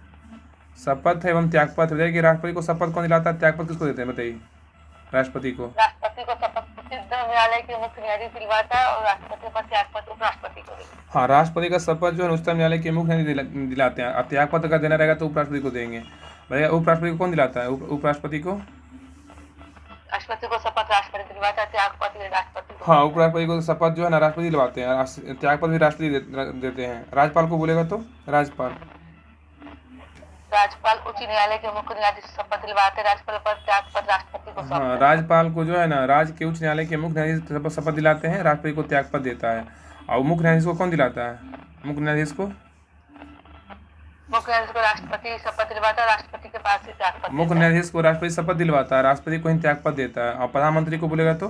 A: शपथ एवं त्यागपत्र बताइए कि राष्ट्रपति को शपथ कौन दिलाता है, त्यागपत्र किसको देते हैं, बताइए। राष्ट्रपति को
B: शपथ उच्चतम न्यायालय के मुख्य न्यायाधीश दिलवाता है और राष्ट्रपति का त्यागपत्र उपराष्ट्रपति को देगा।
A: हाँ, राष्ट्रपति का शपथ जो है उच्चतम न्यायालय के मुख्य न्यायाधीश दिलाते हैं, और त्यागपत्र का देना रहेगा तो उपराष्ट्रपति को देंगे। भैया उपराष्ट्रपति को कौन दिलाता है, उपराष्ट्रपति को?
B: राष्ट्रपति को शपथ राष्ट्रपति दिलवाता है, त्यागपत्र राष्ट्रपति को।
A: हाँ, उपराष्ट्रपति को शपथ जो है ना राष्ट्रपति दिलवाते हैं, त्यागपत्र भी राष्ट्रपति देते हैं। राज्यपाल को बोलेगा तो राज्यपाल
B: उच्च न्यायालय के मुख्य न्यायाधीश शपथ दिलवाते हैं, राज्यपाल पर त्यागपत्र राष्ट्रपति को।
A: हाँ, राज्यपाल को जो है ना राज्य के उच्च न्यायालय के मुख्य न्यायाधीश शपथ दिलाते हैं, राष्ट्रपति को त्यागपत्र देता है। और मुख्य न्यायाधीश को कौन दिलाता है, मुख्य न्यायाधीश को
B: राष्ट्रपति शपथ दिलवाता है, राष्ट्रपति के पास से त्यागपत्र।
A: मुख्य न्यायाधीश को राष्ट्रपति शपथ दिलवाता है, राष्ट्रपति को ही त्यागपत्र देता है। और प्रधानमंत्री को बोलेगा तो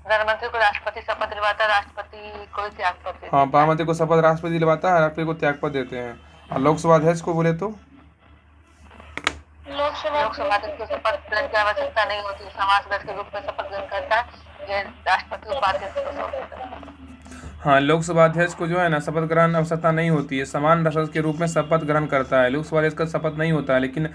B: प्रधानमंत्री को राष्ट्रपति शपथ दिलवाता है, राष्ट्रपति को त्यागपत्र देता है।
A: हाँ, प्रधानमंत्री को शपथ राष्ट्रपति दिलवाता है, राष्ट्रपति को त्यागपत्र देते हैं। और लोकसभा अध्यक्ष को बोले तो
B: लोकसभा अध्यक्ष को शपथ ग्रहण की आवश्यकता नहीं होती, समाज सदस्य के रूप में शपथ ग्रहण करता है, ये राष्ट्रपति उपाध्यक्ष को सौंपता है।
A: हाँ, लोकसभा अध्यक्ष को जो है ना शपथ ग्रहण आवश्यकता नहीं होती है, समान सदस्य के रूप में शपथ ग्रहण करता है। लोकसभा अध्यक्ष का शपथ नहीं होता है, लेकिन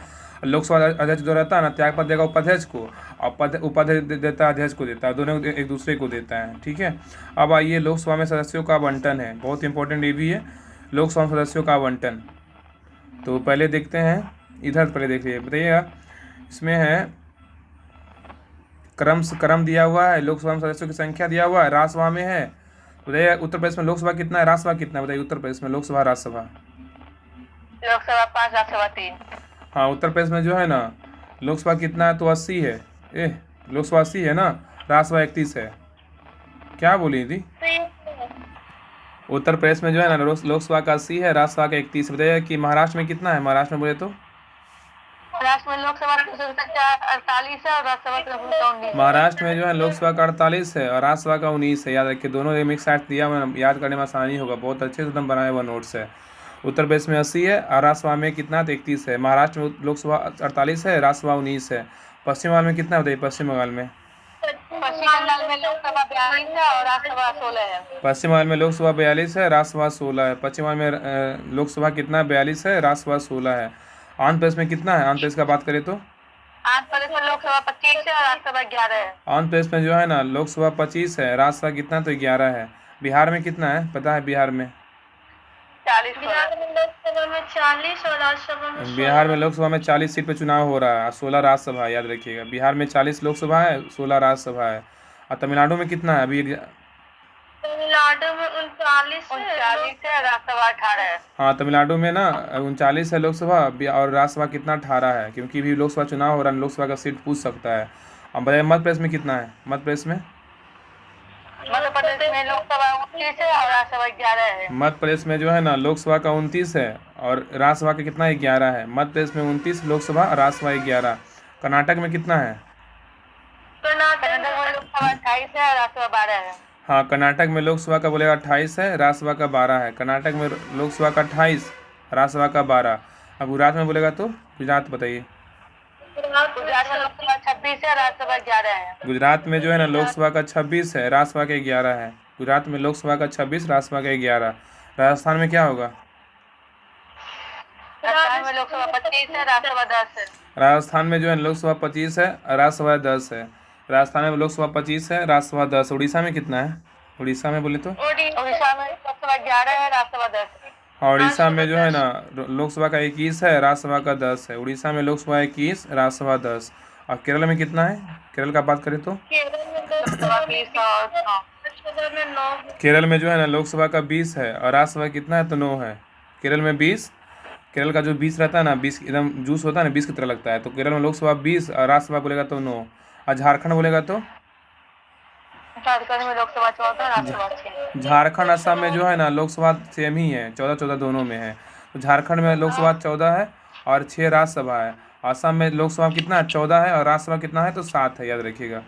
A: लोकसभा अध्यक्ष जो रहता है ना त्यागपत्र देगा उपाध्यक्ष को, और उपाध्यक्ष देता है अध्यक्ष को देता है, दोनों एक दूसरे को देता है। ठीक है, अब आइए लोकसभा में सदस्यों का आवंटन है, बहुत इंपॉर्टेंट ये भी है, लोकसभा में सदस्यों का आवंटन। तो पहले देखते हैं, इधर पहले देख लीजिए, बताइएगा इसमें है क्रम दिया हुआ है, लोकसभा में सदस्यों की संख्या दिया हुआ है, राज्यसभा में है। बताइए उत्तर प्रदेश में लोकसभा कितना है, राज्यसभा कितना है, बताइए उत्तर प्रदेश में लोकसभा राज्यसभा।
B: लोकसभा 5, राज्यसभा 3।
A: हाँ, उत्तर प्रदेश में जो है ना लोकसभा कितना है तो 80 है, लोकसभा 80 है ना, राज्यसभा 31 है। क्या बोली थी, उत्तर प्रदेश में जो है ना लोकसभा का 80 है, राज्यसभा का 31। बताइए कि महाराष्ट्र में कितना है, महाराष्ट्र में बोले तो
B: महाराष्ट्र में लोकसभा की संख्या 48 है और राज्यसभा की संख्या 19।
A: महाराष्ट्र में जो है लोकसभा का 48 है और राज्यसभा का 19 है, याद रखिए, दोनों एक साथ दिया हुआ, याद करने में आसानी होगा, बहुत अच्छे से एकदम बनाया हुआ नोट्स है। उत्तर प्रदेश में 80 है और राज्यसभा में कितना, 31 है। महाराष्ट्र में लोकसभा 48 है, राज्यसभा 19 है। पश्चिम बंगाल में कितना बताइए, पश्चिम बंगाल में
B: लोकसभा 42 है और राज्यसभा 16 है।
A: पश्चिम बंगाल में लोकसभा 42 है, राज्यसभा 16 है। पश्चिम बंगाल में लोकसभा कितना, 42 है, राज्यसभा 16 है। आंध्र प्रदेश में कितना है, आंध्र प्रदेश का बात करें तो
B: आंध्र प्रदेश में लोकसभा 25 है और राज्यसभा 11 है।
A: आंध्र प्रदेश में जो है ना लोकसभा 25 है, राज्यसभा कितना तो 11 है। बिहार में कितना है पता है, बिहार में
B: 40 लोकसभा में 40 और राज्यसभा में
A: बिहार में लोकसभा में 40 सीट पे चुनाव हो रहा है, 16 राज्यसभा है, याद रखिएगा। बिहार में 40 लोकसभा है, 16 राज्यसभा है। और तमिलनाडु में कितना है अभी,
B: तमिलनाडु में 39 है, राज्यसभा 18 है।
A: हाँ, तमिलनाडु में ना 39 है लोकसभा और राज्यसभा कितना 18 है, क्योंकि भी लोकसभा चुनाव हो रहा है, लोकसभा का सीट पूछ सकता है। अब बताइए मध्य प्रदेश में कितना है, मध्य प्रदेश में
B: लोकसभा 29 है और राज्यसभा 11 है।
A: मध्य प्रदेश में जो है ना लोकसभा का 29 है और राज्यसभा का कितना 11 है। मध्य प्रदेश में 29 लोकसभा और राज्यसभा 11। कर्नाटक में कितना है,
B: कर्नाटक में लोकसभा 28 है और राज्यसभा 12 है।
A: हाँ, कर्नाटक में लोकसभा का बोलेगा 28 है, राज्यसभा का 12 है। कर्नाटक में लोकसभा का 28, राज्यसभा का 12। अब गुजरात में बोलेगा तो गुजरात बताइए,
B: गुजरात में लोकसभा 26 है, राज्यसभा 11 है।
A: गुजरात में जो है ना लोकसभा का 26 है, राज्यसभा का 11 है। गुजरात में लोकसभा का 26, राज्यसभा का 11। राजस्थान में क्या होगा,
B: राजस्थान में लोकसभा 25 है, राज्यसभा 10 है।
A: राजस्थान में जो है लोकसभा 25 है, राज्यसभा 10 है। राजस्थान में लोकसभा 25 है, राज्यसभा 10। उड़ीसा में कितना है, उड़ीसा में बोले तो
B: उड़ीसा में लोकसभा 11 है, राज्यसभा 10 है।
A: और उड़ीसा में जो है ना लोकसभा का 21 है, राज्यसभा का 10 है। उड़ीसा में लोकसभा 21, राज्यसभा 10। और केरल में कितना है, केरल का बात करें तो केरल में जो है ना लोकसभा का 20 है और राज्यसभा कितना है तो 9 है। केरल में 20, केरल का जो 20 रहता है ना, 20 एकदम जूस होता है ना, 20 की तरह लगता है। तो केरल में लोकसभा 20 और राज्यसभा बोलेगा तो 9। और झारखंड बोलेगा तो
B: झारखंड में लोकसभा 14, राज्यसभा 6।
A: झारखंड असम में जो है ना लोकसभा सेम ही है, 14 दोनों में है। तो झारखंड में लोकसभा 14 है और 6 राज्यसभा है। असम में लोकसभा कितना है, 14 है और राज्यसभा कितना है तो 7 है, याद रखिएगा।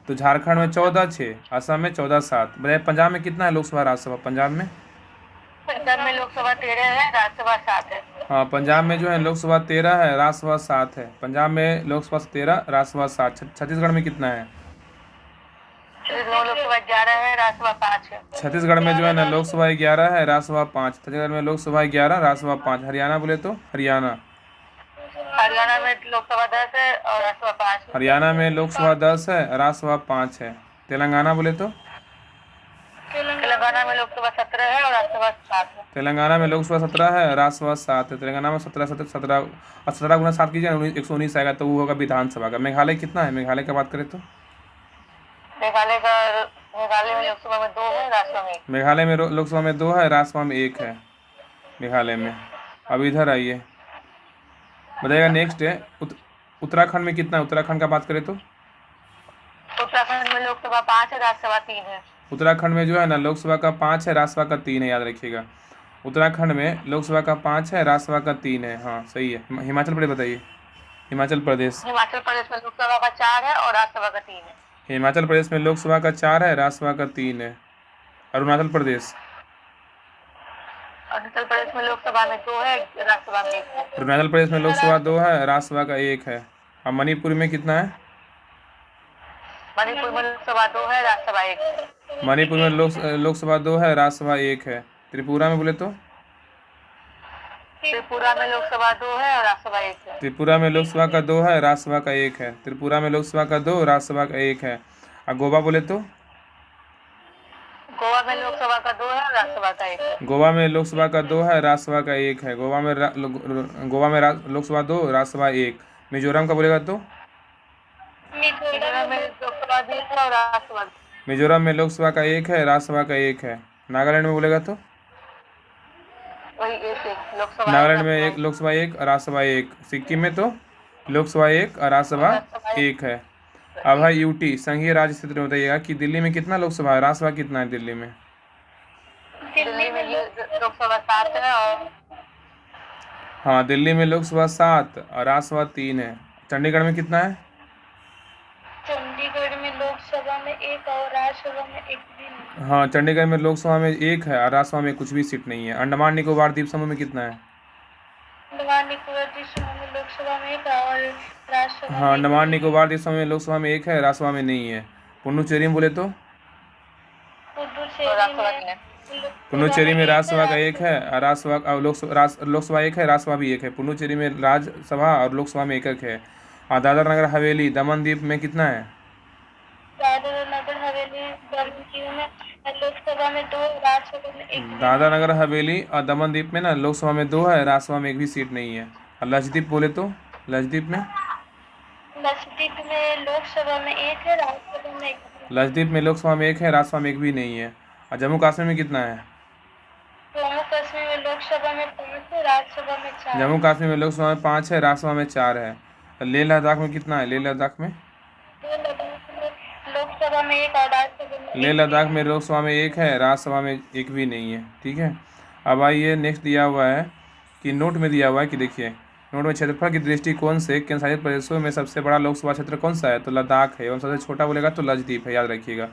A: तो झारखंड में 14-6, असम में 14-7। बताइए पंजाब में कितना है लोकसभा राज्यसभा? पंजाब में
B: लोकसभा 13 है, राज्यसभा 7 है।
A: हाँ, पंजाब में जो है लोकसभा 13 है, राज्यसभा 7 है। पंजाब में लोकसभा 13, राज्यसभा 7। छत्तीसगढ़ में कितना है?
B: लोकसभा 11 है, राज्यसभा 5 है।
A: छत्तीसगढ़ में जो है ना लोकसभा 11 है, राज्यसभा 5। छत्तीसगढ़ में लोकसभा 11, राज्यसभा 5। हरियाणा बोले तो हरियाणा
B: हरियाणा में लोकसभा 10 है और राज्यसभा 5 है।
A: हरियाणा में लोकसभा 10 है, राज्यसभा 5 है। तेलंगाना बोले तो
B: तेलंगाना में लोकसभा 17 है और राज्यसभा 7 है।
A: तेलंगाना में लोकसभा 17 है, राज्यसभा 7 है। तेलंगाना में 17 और 17 गुना 7 कीजिए, 119 आएगा, तो वो होगा विधानसभा का। मेघालय कितना है? मेघालय का बात करें तो
B: मेघालय में लोकसभा में 2 है, राज्यसभा में 1।
A: मेघालय में लोकसभा में 2 है, राज्यसभा में 1 है मेघालय में। अब इधर आइए, बताइएगा नेक्स्ट है उत्तराखंड में कितना है? उत्तराखंड का बात करें तो
B: उत्तराखंड में लोकसभा 5 है, राज्यसभा 3 है।
A: उत्तराखंड में जो है ना लोकसभा का 5 है, राज्यसभा का 3 है, याद रखिएगा। उत्तराखंड में लोकसभा का 5 है, राज्यसभा का 3 है। हाँ सही है। हिमाचल प्रदेश बताइए। हिमाचल प्रदेश
B: हिमाचल प्रदेश में लोकसभा का 4 है और राज्यसभा का 3 है।
A: हिमाचल प्रदेश में लोकसभा का 4 है, राज्यसभा का 3 है। अरुणाचल प्रदेश
B: अरुणाचल प्रदेश में लोकसभा में 2 है, राज्यसभा में 1 है।
A: अरुणाचल प्रदेश में लोकसभा 2 है, राज्यसभा का 1 है। अब मणिपुर में कितना है?
B: मणिपुर में लोकसभा 2 है, राज्यसभा 1 है।
A: मणिपुर में लोकसभा 2 है, राज्यसभा 1 है। त्रिपुरा में बोले तो
B: त्रिपुरा में लोकसभा 2 है और राज्यसभा 1 है।
A: त्रिपुरा में लोकसभा का 2 है, राज्यसभा का 1 है। त्रिपुरा में लोकसभा का 2, राज्यसभा का 1 है। और गोवा बोले तो
B: गोवा में लोकसभा का 2 है और राज्यसभा का 1 है।
A: गोवा में लोकसभा का 2 है, राज्यसभा का 1 है। गोवा में लोकसभा 2, राज्यसभा 1। मिजोरम का बोलेगा तो
B: मिजोरम में लोकसभा 2 है और राज्यसभा।
A: मिजोरम में लोकसभा का 1 है, राज्यसभा का 1 है। नागालैंड में बोलेगा तो
B: वही 1 लोकसभा।
A: नागालैंड में एक लोकसभा 1 और राज्यसभा 1। सिक्किम में तो लोकसभा 1 और राज्यसभा 1 है। अब है यूटी, संघीय राज्य क्षेत्र में बताइएगा कि दिल्ली में कितना लोकसभा है, राज्यसभा कितना है दिल्ली में?
B: दिल्ली में लोकसभा 7 है और
A: हाँ, दिल्ली में लोकसभा 7 और राज्यसभा 3 है। चंडीगढ़ में कितना है?
B: चंडीगढ़ में लोकसभा में 1 और राज्यसभा में 1 भी नहीं।
A: हाँ, चंडीगढ़ में लोकसभा में 1 है और राज्यसभा में कुछ भी सीट नहीं है। अंडमान निकोबार द्वीप समूह में कितना है?
B: अंडमान निकोबार द्वीप समूह में लोकसभा में 1 और राज्यसभा
A: हाँ, अंडमान निकोबार द्वीप समूह में लोकसभा में 1 है, राज्यसभा में नहीं है। पुडुचेरी में बोले तो पुडुचेरी में राज्यसभा का 1 है और लोकसभा 1 है, राज्यसभा भी 1 है। पुडुचेरी में राज्यसभा और लोकसभा में 1 है। और दादरा नगर हवेली दमन द्वीप में कितना है?
B: दादरा नगर हवेली में लोकसभा में 2, राज्यसभा में 1।
A: दादरा नगर हवेली और दमन द्वीप में ना लोकसभा में 2 है, राज्यसभा में 1 भी सीट नहीं है। और लक्षद्वीप बोले तो लक्षद्वीप में
B: लोकसभा में 1 है, राज्यसभा में 1।
A: लक्षद्वीप में लोकसभा में 1 है, राज्यसभा में 1 भी नहीं है। और जम्मू कश्मीर में कितना है?
B: जम्मू कश्मीर में लोकसभा में 5 है, राज्यसभा में 4।
A: जम्मू कश्मीर में लोकसभा में 5 है, राज्यसभा में 4 है। लेह लद्दाख में कितना है? लेह लद्दाख में
B: लोकसभा में 1 और राज्यसभा में
A: लेह लद्दाख में लोकसभा में 1 है, राज्यसभा में 1 भी नहीं है। ठीक है। अब आइए नेक्स्ट दिया हुआ है कि नोट में दिया हुआ है कि देखिए नोट में क्षेत्रफल की दृष्टिकोण से केंद्रशासित प्रदेशों में सबसे बड़ा लोकसभा क्षेत्र कौन सा है? तो लद्दाख है। एवं सबसे छोटा बोलेगा तो लक्षद्वीप है, याद रखिएगा।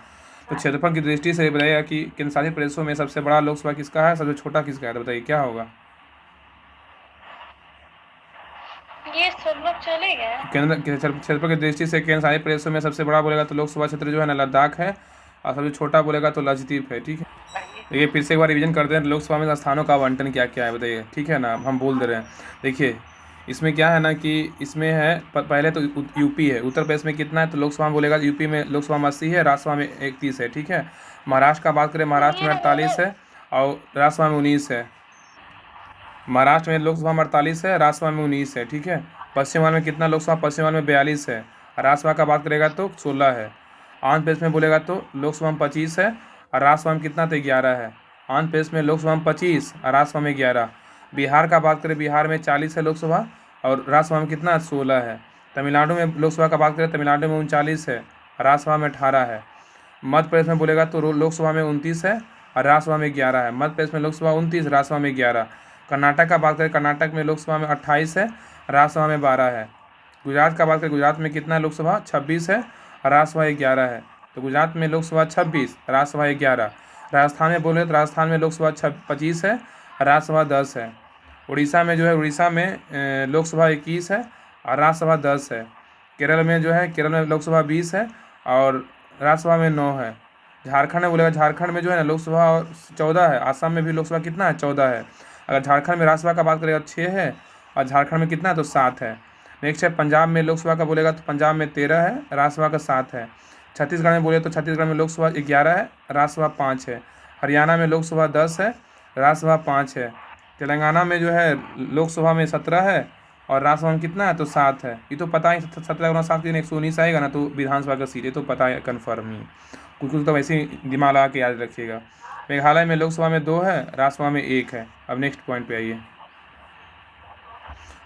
A: तो क्षेत्रफल की दृष्टि से बताइएगा कि केंद्रशासित प्रदेशों में सबसे बड़ा लोकसभा किसका है, सबसे छोटा किसका है? तो बताइए क्या होगा?
B: ये सब लोग चले गए।
A: क्षेत्रफल की दृष्टि से केंद्रशासित प्रदेशों में सबसे बड़ा बोलेगा तो लोकसभा क्षेत्र जो है ना लद्दाख है, और सबसे छोटा बोलेगा तो लक्षद्वीप है। ठीक है। देखिए फिर से एक बार रिवीजन करते हैं, लोकसभा में स्थानों का आवंटन क्या क्या है बताइए। ठीक है ना, हम बोल दे रहे हैं। देखिए इसमें क्या है ना कि इसमें है पहले तो यूपी है। उत्तर प्रदेश में कितना है? तो लोकसभा में बोलेगा यूपी में लोकसभा में 80 है, राज्यसभा में 31 है। ठीक है। महाराष्ट्र का बात करें, महाराष्ट्र में 48 है और राज्यसभा में 19 है। महाराष्ट्र में लोकसभा में 48 है, राज्यसभा में 19 है। ठीक है। पश्चिम बंगाल में कितना लोकसभा? पश्चिम बंगाल में 42 है, राज्यसभा का बात करेगा तो 16 है। आंध्र प्रदेश में बोलेगा तो लोकसभा में 25 है और राज्यसभा में कितना? तो 11 है। आंध्र प्रदेश में लोकसभा में 25 और राज्यसभा में 11। बिहार का बात करें, बिहार में 40 है लोकसभा और राज्यसभा में कितना? 16 है। तमिलनाडु में लोकसभा का बात करें, तमिलनाडु में 39 है, राज्यसभा में 18 है। मध्य प्रदेश में बोलेगा तो लोकसभा में 29 है और राज्यसभा में 11 है। मध्य प्रदेश में लोकसभा 29, राज्यसभा में 11। कर्नाटक का बात करें, कर्नाटक में लोकसभा में 28 है, राज्यसभा में 12 है। गुजरात का बात करें, गुजरात में कितना है लोकसभा? 26 है और राज्यसभा 11 है। तो गुजरात में लोकसभा 26, राज्यसभा 11। राजस्थान में बोले तो राजस्थान में लोकसभा 25 है, राज्यसभा 10 है। उड़ीसा में जो है, उड़ीसा में लोकसभा 21 है और राज्यसभा 10 है। केरल में जो है, केरल में लोकसभा 20 है और राज्यसभा में 9 है। झारखंड में बोलेगा, झारखंड में जो है ना लोकसभा 14 है। आसाम में भी लोकसभा कितना है, 14 है। अगर झारखंड में राज्यसभा का बात करेगा 6 है और झारखंड में कितना है, तो 7 है। नेक्स्ट है पंजाब में लोकसभा का बोलेगा तो पंजाब में 13 है, राज्यसभा का 7 है। छत्तीसगढ़ में बोले तो छत्तीसगढ़ में लोकसभा 11 है, राज्यसभा 5 है। हरियाणा में लोकसभा 10 है, राज्यसभा 5 है। तेलंगाना में जो है लोकसभा में 17 है और राज्यसभा में कितना है, तो 7 है। ये तो पता ही, 17 गुना 7 के 119 आएगा ना, तो विधानसभा का सीट, ये तो पता है कन्फर्म ही। कुछ कुछ तो वैसे ही दिमाग लगा के याद रखिएगा। मेघालय में लोकसभा में 2 है, राज्यसभा में 1 है। अब नेक्स्ट पॉइंट पे आइए।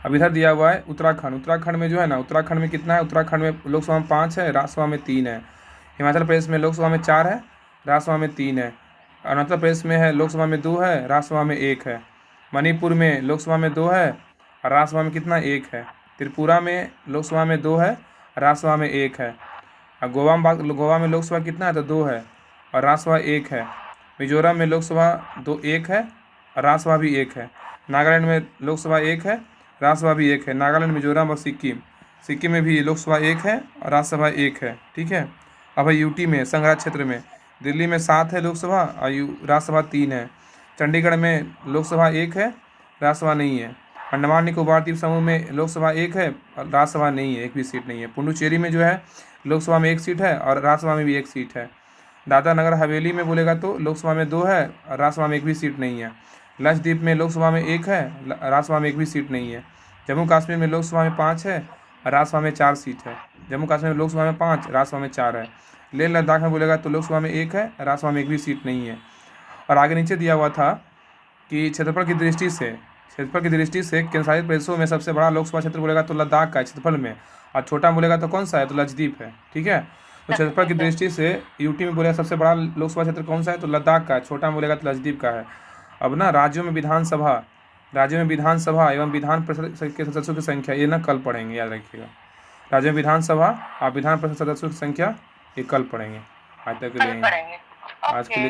A: अब इधर दिया हुआ है उत्तराखंड। उत्तराखंड में जो है ना, उत्तराखंड में कितना है, उत्तराखंड में लोकसभा में 5 है, राज्यसभा में 3 है। हिमाचल प्रदेश में लोकसभा में 4 है, राज्यसभा में 3 है। अरुणाचल प्रदेश में है लोकसभा में 2 है, राज्यसभा में 1 है। मणिपुर में लोकसभा में 2 है और राज्यसभा में कितना, 1 है। त्रिपुरा में लोकसभा में 2 है, राज्यसभा में 1 है। और गोवा में लोकसभा कितना है, तो 2 है और राज्यसभा 1 है। मिजोरम में लोकसभा 1 है और राज्यसभा भी 1 है। नागालैंड में लोकसभा 1 है, राज्यसभा भी 1 है। नागालैंड, मिजोरम और सिक्किम में भी लोकसभा 1 है और राज्यसभा 1 है। ठीक है। अब यूटी में संघराज क्षेत्र में दिल्ली में 7 है लोकसभा और राज्यसभा 3 है। चंडीगढ़ में लोकसभा 1 है, राज्यसभा नहीं है। अंडमान निकोबार द्वीप समूह में लोकसभा 1 है और राज्यसभा नहीं है, एक भी सीट नहीं है। पुडुचेरी में जो है लोकसभा में 1 सीट है और राज्यसभा में भी 1 सीट है। दादरा नगर हवेली में बोलेगा तो लोकसभा में 2 है और राज्यसभा में 1 भी सीट नहीं है। लक्षद्वीप में लोकसभा में 1 है, राज्यसभा में 1 भी सीट नहीं है। जम्मू कश्मीर में लोकसभा में 5 है और राज्यसभा में 4 सीट है। जम्मू कश्मीर में लोकसभा में 5, राज्यसभा में 4 है। लेह लद्दाख में बोलेगा तो लोकसभा में 1 है, राज्यसभा में 1 भी सीट नहीं है। और आगे नीचे दिया हुआ था कि क्षेत्रफल की दृष्टि से केंद्रशासित प्रदेशों में सबसे बड़ा लोकसभा क्षेत्र बोलेगा तो लद्दाख का है क्षेत्रफल में, और छोटा बोलेगा तो कौन सा है, तो लक्षद्वीप है। ठीक है। तो क्षेत्रफल की दृष्टि से यूटी में बोलेगा सबसे बड़ा लोकसभा क्षेत्र कौन सा है, तो लद्दाख का है। छोटा बोलेगा तो लक्षद्वीप का है। अब ना राज्यों में विधानसभा एवं विधान परिषद के सदस्यों की संख्या, ये ना कल पढ़ेंगे, याद रखिएगा। राज्यों में विधानसभा और विधान परिषद सदस्यों की संख्या ये कल पढ़ेंगे। आज तक के लिए
B: पढ़ेंगे।
A: आज के लिए